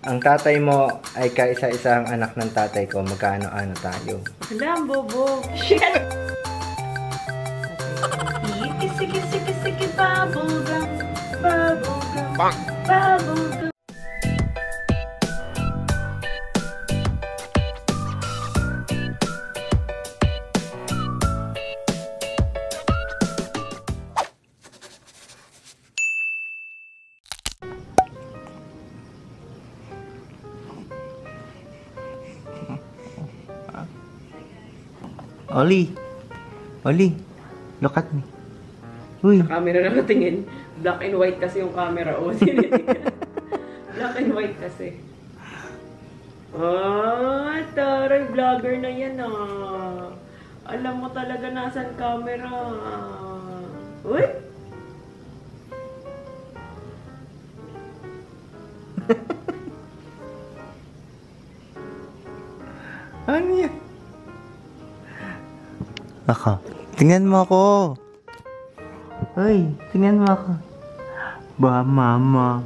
Ang tatay mo ay kaisa-isang anak ng tatay ko. Magkaano-ano tayo? Hala, ang bobo. Shit! Sige, bubblegum. Bubblegum. Oli, look at me. Uy. Camera na natingin. Black and white kasi yung camera. O, black and white kasi. Ah, taray, vlogger na yan ah. Alam mo talaga nasan camera. Uy! Ano yan? Ako. Tingnan mo ako. Uy, tingnan mo ako. Ba, mama.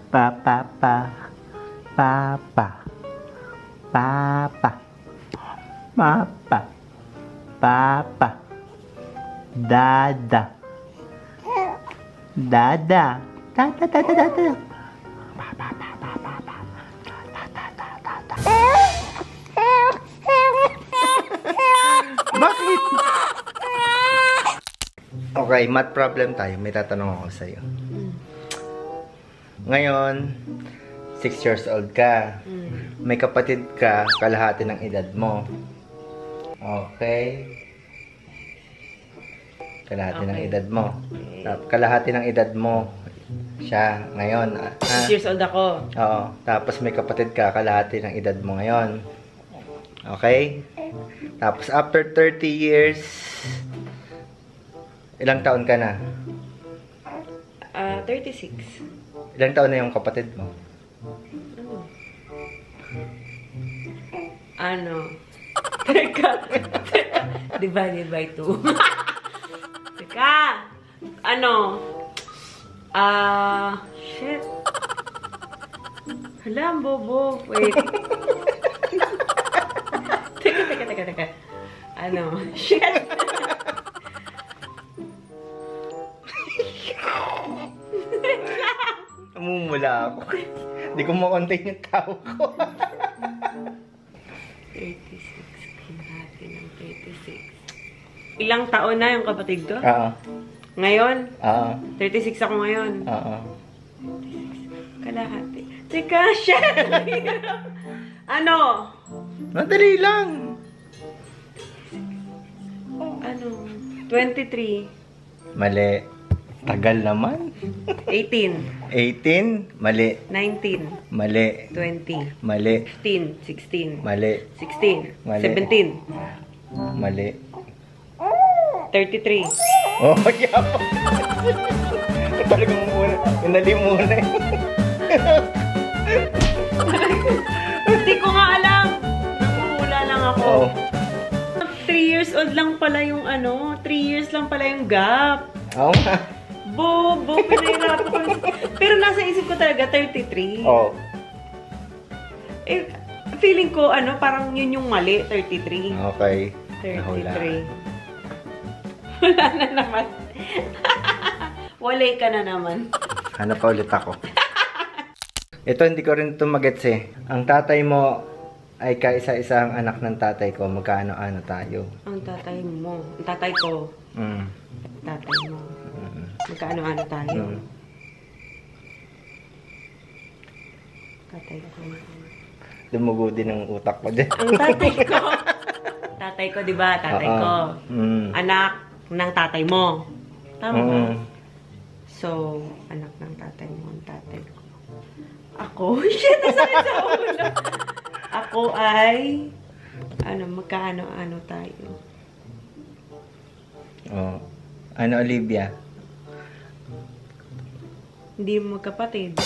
Papa. Dada. Bakit? Okay, math problem tayo. May tatanong ako sa'yo. Ngayon, 6 years old ka. May kapatid ka, kalahati ng edad mo. Okay? Kalahati ng edad mo. Kalahati ng edad mo siya ngayon. 6 years old ako. Oo. Tapos may kapatid ka, kalahati ng edad mo ngayon. Okay? Tapos after 30 years, ilang taon ka na? 36. Ilang taon na yung kapatid mo? Ano? Teka. Divided by 2. Teka. Ano? Shit. Hala, ang bobo. Wait. Teka. Ano? Shit. Namumula ako. Hindi ko makontain yung tao ko. 36. Kalahati ng 36. Ilang taon na yung kapatid ko? Oo. Ngayon? Oo. 36 ako ngayon. Oo. Kalahati. Teka, shit! Ano? Madali lang. Ano? 23. Mali. Tagal naman. 18. 18. Mali. 19. Mali. 20. Mali. 15. 16. Mali. 16. Mali. 17. Mali. 33. Oh, yapo. Talagang muna. Inali muna eh. Hindi ko nga alam. Nanguhula lang ako. Oh. 3 years old lang pala yung ano. 3 years lang pala yung gap. Oo nga. Bobo, pinahirapan ko. Pero nasa isip ko talaga 33. Oh. Eh, feeling ko, ano, parang yun yung mali, 33. Okay. 33. Wala na naman. Wala ka na naman. Hanap pa ulit ako. Ito, hindi ko rin ito magets eh. Ang tatay mo ay kaisa-isang anak ng tatay ko. Magkaano-ano tayo? Ang tatay mo. Ang tatay ko. Tatay mo. Magkaano-ano tayo? Tatay ko. Dumugo din ang utak ko dyan. Ang tatay ko. Tatay ko, di ba? Tatay ko. Anak ng tatay mo. Tama ba? So, anak ng tatay mo, ang tatay ko. Ako? Shit, nasakit sa ulo. Ako ay, ano, magkaano-ano tayo? Oh. Ano, Olivia? Hindi mo magkapatid.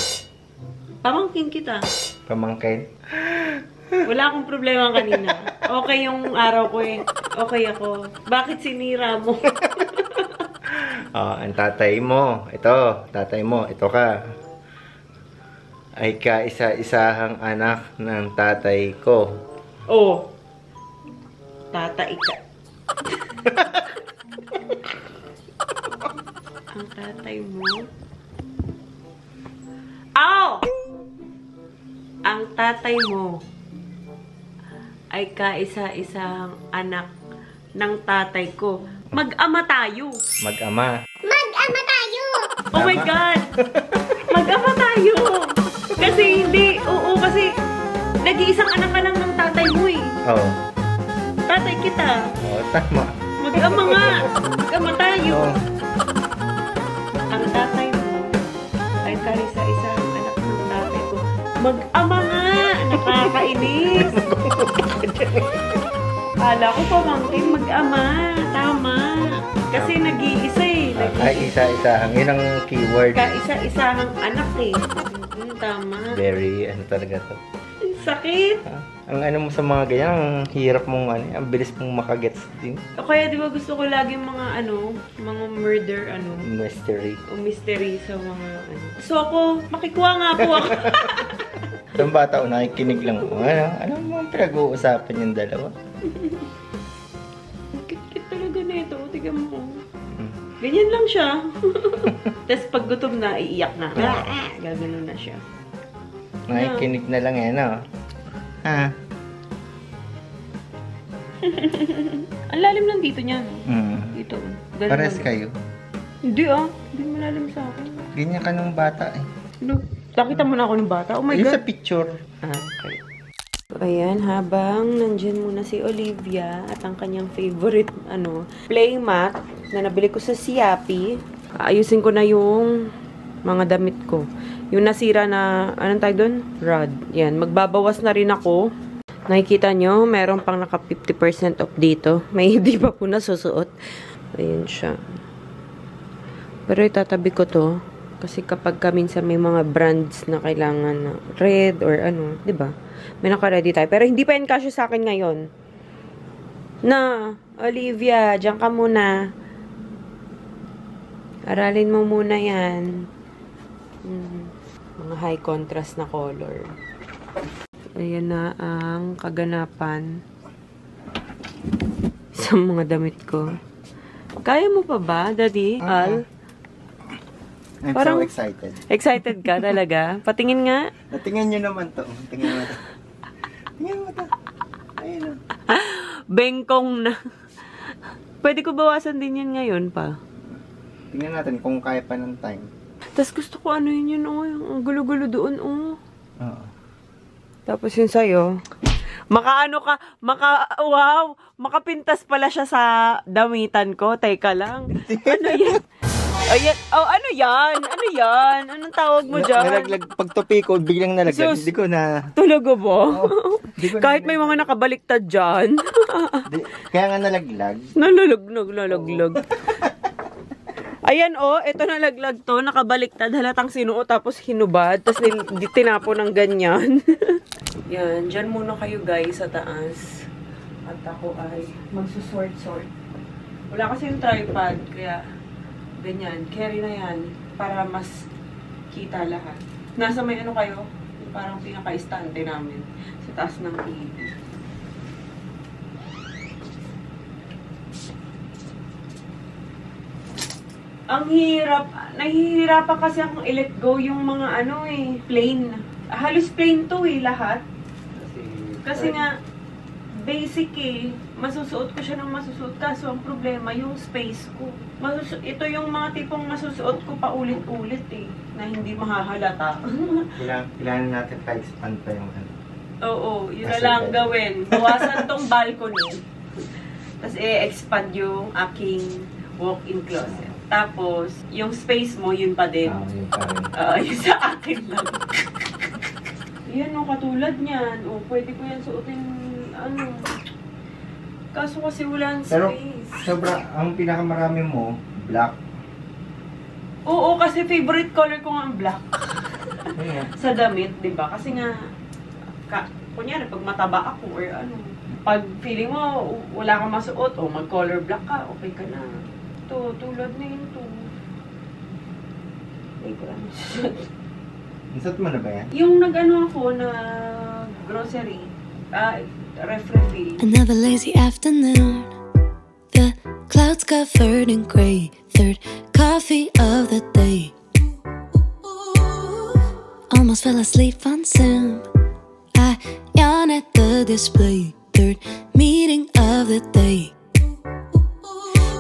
Pamangkin kita. Pamangkin? Wala akong problema kanina. Okay yung araw ko eh. Okay ako. Bakit sinira mo? Ang tatay mo. Ito. Tatay mo. Ito ka. ay kaisa-isahang anak ng tatay ko. Oh. Tatay ka. Ang tatay mo? Ow! Ang tatay mo ay kaisa-isang anak ng tatay ko. Mag-ama tayo. Mag-ama. Mag-ama tayo! Oh my God! Mag-ama tayo! Kasi hindi, oo, kasi nag-iisang anak ka lang ng tatay mo eh. Oo. Tatay kita. Oo, tama. Mag-ama nga. Mag-ama tayo. Oo. Ang tatay mo ay kaisa-isang anak ng tatay ko. Mag-ama nga! Nakakainis! Kala ko pamangkin, mag-ama. Tama. Kasi nag-iisa eh. Ay, isa-isahang. Yun ang keyword. Kaisa-isahang anak eh. Tama. Very, ano talaga to. Sakit. Ang ano mo sa mga ganyan, ang hirap mong ano, ang bilis mong makagets din. O kaya di ba gusto ko lagi mga ano, mga murder ano, Mystery. o mystery sa mga ano. So ako, makikuha nga po ako. Itong bata, nakikinig lang ko. Ano mo ang pinag-uusapan yung dalawa? Ang kit-kit talaga na ito. Tignan mo. Ganyan lang siya. Tapos pag gutom na, iiyak na. Gagano na siya. Nakikinig na lang yan, no? Ha? Ang lalim lang dito niya, no? Dito. Ganun Pares lang. kayo. Hindi ah. Hindi malalim sa akin. Ganyan ka nung bata eh. Ano? Nakita mo na ako ng bata? Oh my Yung God. sa picture. Okay. So, ayan, habang nandyan muna si Olivia at ang kanyang favorite, playmat na nabili ko sa Siapi. Ayusin ko na yung mga damit ko. Yung nasira na, anong tawag doon? Rod. Yan, magbabawas na rin ako. Nakikita nyo, meron pang naka 50% off dito. May hindi pa po nasusuot. Ayan siya. Pero itatabi ko to. Kasi kapag minsan may mga brands na kailangan na red or ano, di ba? May naka-ready tayo. Pero hindi pa yan kasya sa akin ngayon. Na, Olivia, diyan ka muna. Aralin mo muna yan. Mga high contrast na color. Ayan na ang kaganapan sa mga damit ko. Kaya mo pa ba, Daddy? Al? I'm Parang so excited. Excited ka talaga? Patingin nga. Tingnan nyo naman to. Tingnan mo to. Tingnan mo to. Ayun o. Bengkong na. Pwede ko bawasan din yan ngayon pa. Tingnan natin kung kaya pa ng time. Tapos gusto ko ano yun, ang gulo-gulo doon, Oo. Tapos yun sa'yo. Wow, makapintas pala siya sa damitan ko. Teka lang. Ano yan? Ayan, ano yan? Ano yan? Anong tawag mo dyan? Nalaglag, pag tupi ko, biglang nalaglag. Sus. Hindi ko na... Talaga ba? Di ko Kahit may mga nakabaliktad dyan. Kaya nga nalaglag. Nalaglag. Ayan ito nalaglag to, nakabaliktad, halatang sinuot, tapos hinubad, tapos tinapo ng ganyan. Yan, dyan muna kayo guys sa taas. At ako ay magsusort-sort. Wala kasi yung tripod, kaya ganyan, carry na yan para mas kita lahat. Nasa may ano kayo, yung parang pinaka-istante namin sa taas ng TV. Ang hirap. Nahihirapan kasi akong i-let go yung mga plain. Halos plain to lahat. Kasi nga, basic masusuot ko siya ng masusuot. Kaso ang problema, yung space ko. Ito yung mga tipong masusuot ko pa ulit-ulit na hindi mahahalata. Kailangan natin pa-expand pa yung ano. Oo, yun na lang gawin. Bawasan tong balcony. Tapos expand yung aking walk-in closet. Tapos, yung space mo, yun pa din. Yun pa rin. Yun sa akin lang. Yan katulad niyan. Pwede ko yan suotin, Kaso kasi wala ang Pero, space. sobra, ang pinakamarami mo, black. Oo, kasi favorite color ko nga ang black. Yeah. Sa damit, di ba? Kasi nga, kunyari, pag mataba ako or pag feeling mo, wala kang masuot, mag-color black ka, okay ka na. Ito, tulad na yun to. Ay, ko lang. Nasat mo na ba yan? Yung nag-ano ako na grocery, ref refill. Another lazy afternoon. The clouds covered in gray. Third coffee of the day. Almost fell asleep on Zoom. I yawn at the display. Third meeting of the day.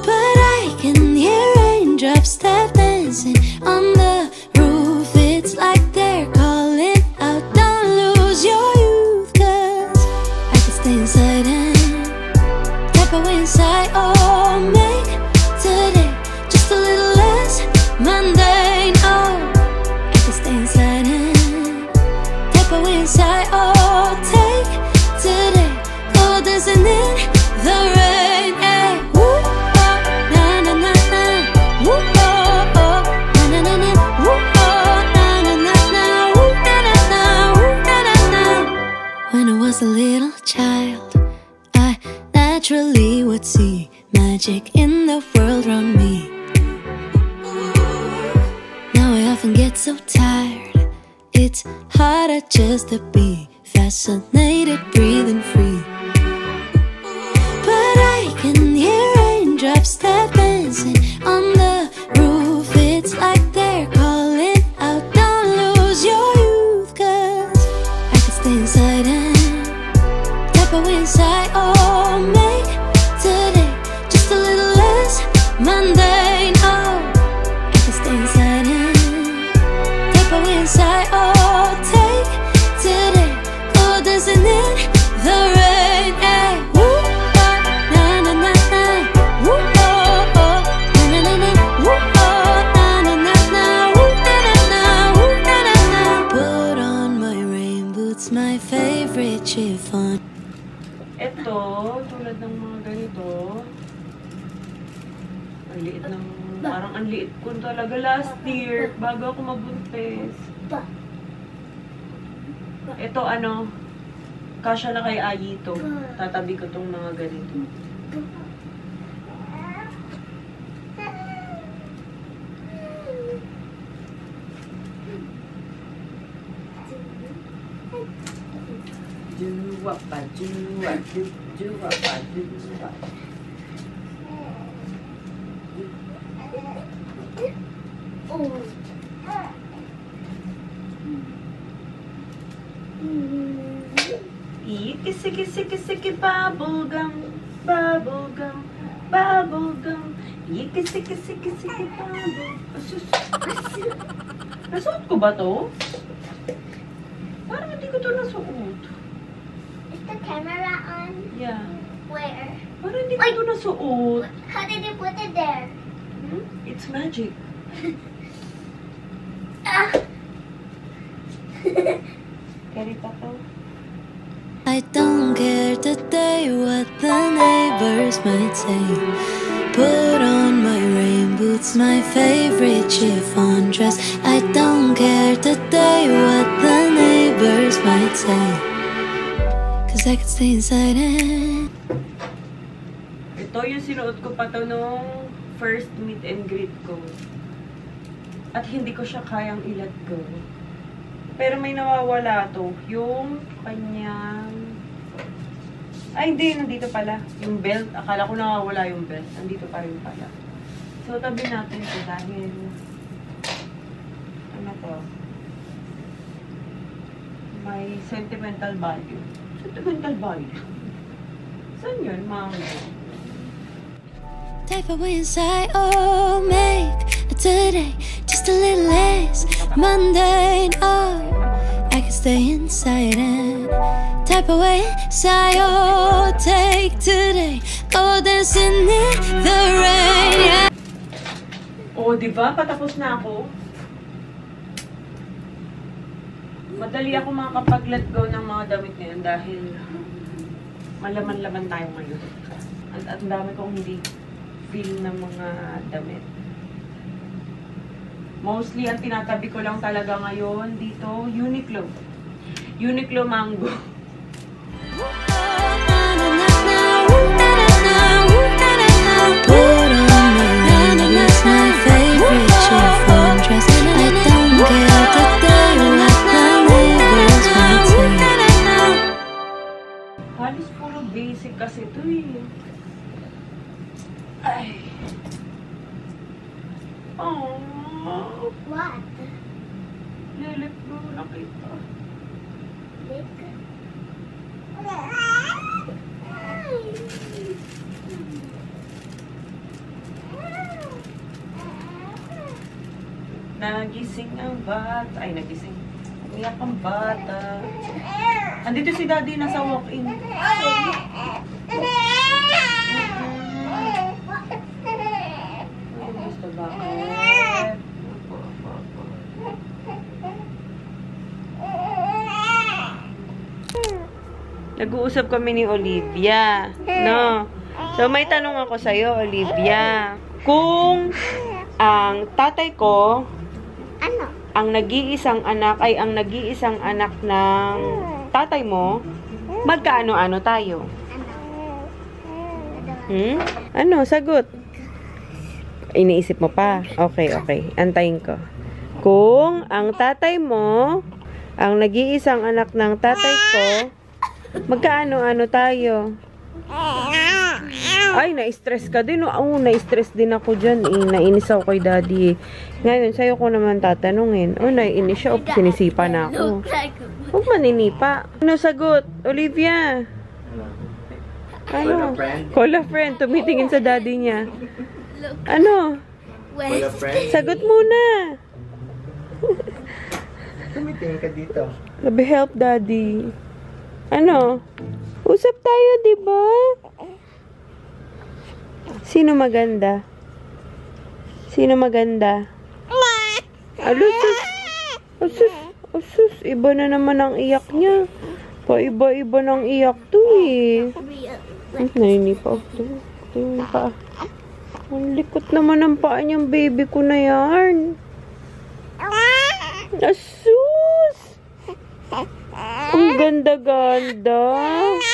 But I can hear raindrops tap dancing on the roof. It's like they're calling out, don't lose your youth. Cause I can stay inside and tap away inside. Oh, make today just a little less mundane. Oh, I can stay inside and tap away inside. Oh, take today, go dancing in the rain. Hey, woo, oh, na na na na. Woo, oh, oh, na na na na. Woo, oh, na na na na. Woo, na na na. Woo, na na na. When I was a little child, I naturally would see magic in the world around me. Now I often get so tired. It's harder just to be fascinated, breathing free. But I can hear raindrops tap dancing on the roof. It's like they're calling out, don't lose your youth. Cause I can stay inside and tap away inside. Oh, make today just a little less mundane. Oh, I can stay inside and tap away inside. Oh, take today, go dancing in the rain. Hey, woo, oh, na na na na. Woo, oh, oh, na na na na. Woo, oh, na na na na. Woo, na na na. Woo, na na na. Put on my rain boots, my favorite chiffon. Ito, tulad ng mga ganito. Ang liit ng, parang ang liit ko talaga last year, bago ako mabuntis. Ito ano, kasya na kay Ayi to. Tatabi ko tong mga ganito. Juwa pa, juwa, juwa pa, juwa. Kisi bubblegum, bubblegum, bubblegum. Kisi bubblegum. Nasuot ko ba to? Parang hindi ko to nasuot. Is the camera on? Yeah. Where? Parang hindi ko to nasuot. How did you put it there? It's magic. Ah! Carry pa to. I don't care today what the neighbors might say. Put on my rain boots, my favorite chiffon dress. I don't care today what the neighbors might say. Cause I can stay inside and... Ito yung sinuot ko pa to nung first meet and greet ko. At hindi ko siya kayang i-let go. Pero may nawawala to. Yung kanyang... Ay, hindi. Nandito pala. Yung belt. Akala ko nawawala yung belt. Nandito pa rin pala. So, tabi natin ito dahil... Ano to? May sentimental value. Sentimental value? Saan yun, Mango? Type away inside, oh, make today just a little less mundane. Oh, I can stay inside and type away inside, oh, take today, go dancing in the rain. Yeah. Oh, diba? Patapos na ako. Madali ako makakapag-let go ng mga damit ngayon dahil malaman-laman tayo ngayon. At ang dami kong hindi feel ng mga damit. Mostly, ang tinatabi ko lang talaga ngayon dito, Uniqlo. Uniqlo Mango. Put on my rain boots, my favorite chiffon dress. I don't care today when I Alis puro basic kasi ito eh. Ay. Oh. What? Lilit mo nakita. Lick? Nagising ang bata. Ay, nagising. Umiyak ang bata. Andito si Daddy, nasa walk-in. Gusto bakit? Nag-uusap kami ni Olivia. No? So, may tanong ako sa'yo, Olivia. Kung ang tatay ko, Ano? ang nag-iisang anak ay ang nag-iisang anak ng tatay mo, magkaano-ano tayo? Hmm? Ano? Sagot. Iniisip mo pa? Okay, okay. Antayin ko. Kung ang tatay mo, ang nag-iisang anak ng tatay ko, magkaano-ano tayo? Ay, na-stress ka din. Oo, na-stress din ako dyan. Nainis ako kay Daddy. Ngayon, sa'yo ko naman tatanungin. Naiinis siya. Sinisipa na ako. Huwag maninipa. Ano sagot? Olivia? Call a Ano? friend? Call a friend. Tumitingin sa Daddy niya. Ano? Call a friend? Sagot muna. Tumitingin ka dito. Sabi, help Daddy. Ano? Usap tayo, di ba? Sino maganda? Sino maganda? Alusus. Asus. Iba na naman ang iyak niya. Paiba-iba ng iyak to eh. Naninipa ako. Tingin pa. Ang likot naman ng paa niyang baby ko na yan. Asus! Ang ganda-ganda. Tama.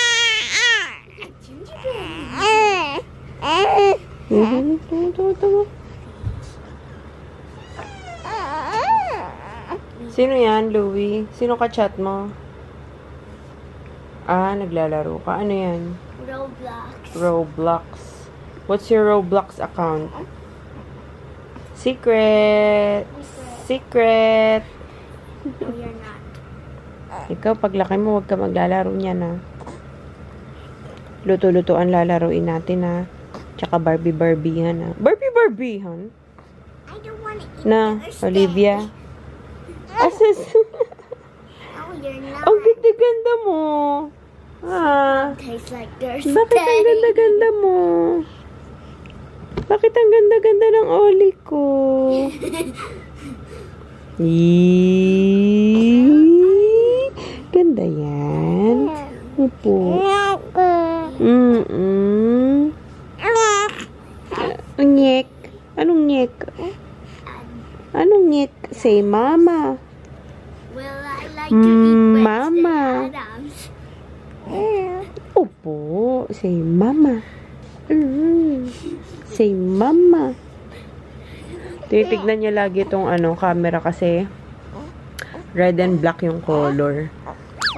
Sino yan, Louie? Sino ka-chat mo? Naglalaro ka. Ano yan? Roblox. Roblox. What's your Roblox account? Secret. Secret. No, you're not. Ikaw, paglaki mo, huwag ka maglalaro niyan, ha? Luto-lutoan lalaroin natin, ha? Tsaka Barbie-Barbiehan, ha? Barbie-Barbiehan? I don't want to eat Na, Thursday. Olivia? Asus! No, you're not. Ang ganda-ganda mo! Tastes like Thursday. Bakit ang ganda-ganda mo? Bakit ang ganda-ganda ng oli ko? Ganda yan. Upo. Nyek. Anong nyek? Anong nyek? Say mama. Well, I like to eat Mama. Wednesday Addams. Opo. Say mama. Say mama. Titignan niya lagi itong camera kasi red and black yung color.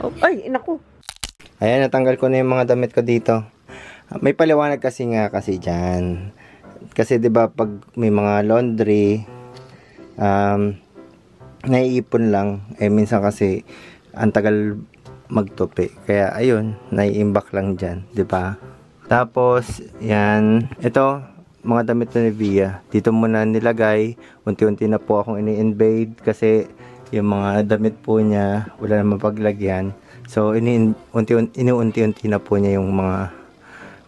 Oh, ay, naku. Ayan, natanggal ko na yung mga damit ko dito. May paliwanag kasi dyan. Kasi 'di ba pag may mga laundry, naiipon lang. Minsan kasi ang tagal magtupi. Kaya ayun, naiimbak lang dyan, 'di ba? Tapos, yan. Ito, mga damit na ni Via. Dito muna nilagay. Unti-unti na po akong ini-invade kasi yung mga damit po niya wala namang paglagyan. So, inuunti-unti na po niya yung mga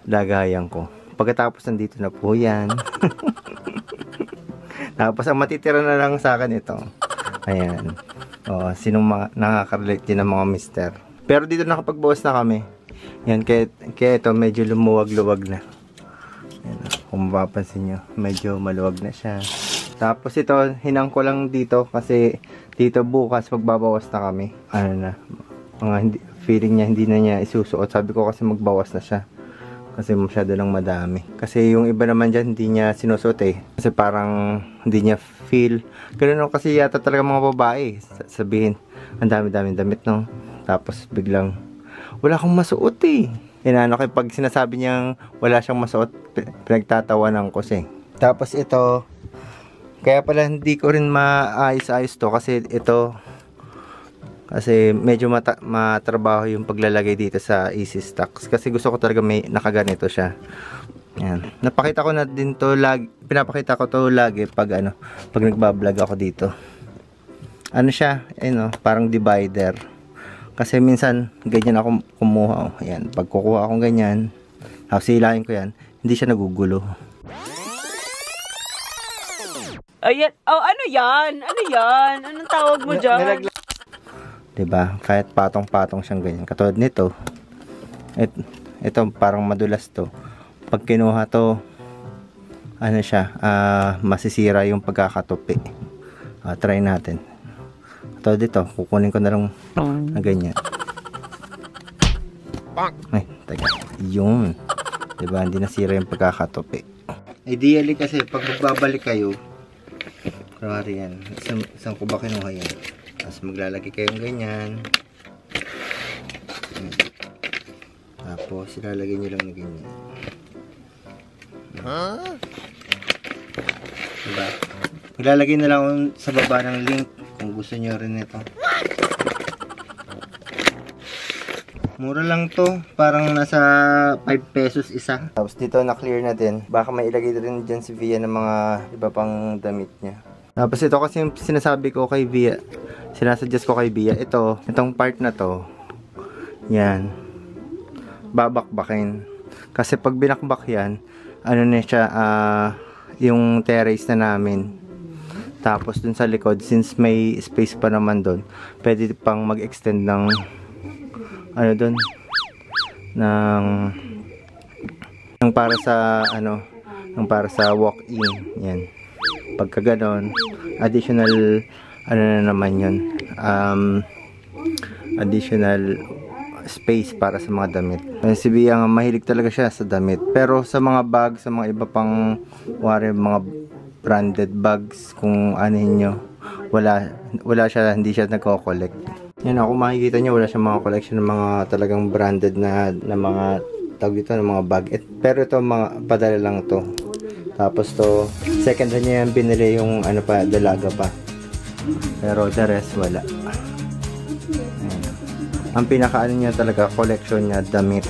lagayan ko. Pagkatapos, nandito na po yan. Tapos, ang matitira na lang sa akin ito. Ayan. O, sinong nakaka-relate din ng mga mister. Pero dito nakapagbawas na kami. Yan, kaya ito medyo lumuwag-luwag na. Yan, kung mapapansin nyo, medyo maluwag na siya. Tapos ito, hinang ko lang dito kasi dito bukas magbabawas na kami. Feeling niya hindi na niya isusuot. Sabi ko kasi magbawas na siya. Kasi masyado lang madami. Kasi yung iba naman dyan, hindi niya sinusuot eh. Kasi parang hindi niya feel. Ganun kasi yata talaga mga babae. Sabihin, ang dami-dami damit no. Tapos biglang wala akong masuot eh. Inano kay pag sinasabi niyang wala siyang masuot, pinagtatawanan ko siya. Tapos ito, kaya pala hindi ko rin maayos-ayos to kasi ito, kasi medyo matrabaho yung paglalagay dito sa Easy Stocks. Kasi gusto ko talaga may nakaganito siya. Yan. Napakita ko na din to lagi, pinapakita ko to lagi pag pag nagba-vlog ako dito. Ano siya, parang divider. Kasi minsan, ganyan ako kumuha. Oh. Ayan, pag kukuha akong ganyan, silahin ko yan, hindi siya nagugulo. Ayan. Oh, ano yan? Ano yan? Anong tawag mo dyan? Diba? Kahit patong-patong siyang ganyan. Katulad nito, ito parang madulas to. Pag kinuha to, masisira yung pagkakatupi. Try natin. Ito dito, kukunin ko na lang na ganyan. Ay, teka. Yun. Diba, hindi nasira yung pagkakatupi. Ideally kasi, pag magbabalik kayo, kunwari yan, isang ko ba kinuha yan? Tapos maglalagay kayong ganyan. Tapos, ilalagay nyo lang na ganyan. Diba? Maglalagay na lang sa baba ng link kung gusto nyo rin ito. Mura lang to, parang nasa 5 pesos isa. Tapos dito na clear natin. Baka may ilagay rin dyan si Via ng mga iba pang damit niya. Tapos ito kasi yung sinasabi ko kay Via, sinasuggest ko kay Via, itong part na to, yan, babakbakin. Kasi pag binakbak yan, na siya, yung terrace na namin. Tapos dun sa likod, since may space pa naman dun, pwede pang mag-extend ng dun ng para sa para sa walk-in. Yan. Pagka ganon, additional na naman yun. Additional space para sa mga damit. Si Bia mahilig talaga siya sa damit. Pero sa mga bag, sa mga iba pang mga branded bags, kung anuhin nyo, wala siya, hindi siya nagko-collect. Yan, ako makikita nyo, wala siyang mga collection ng mga talagang branded na mga tawag dito, ng mga bag. Pero ito, mga padala lang to. Tapos to, second hand niya yan, binili yung dalaga pa. Pero the rest, wala. Ayan. Ang pinaka niya talaga, collection niya, damit.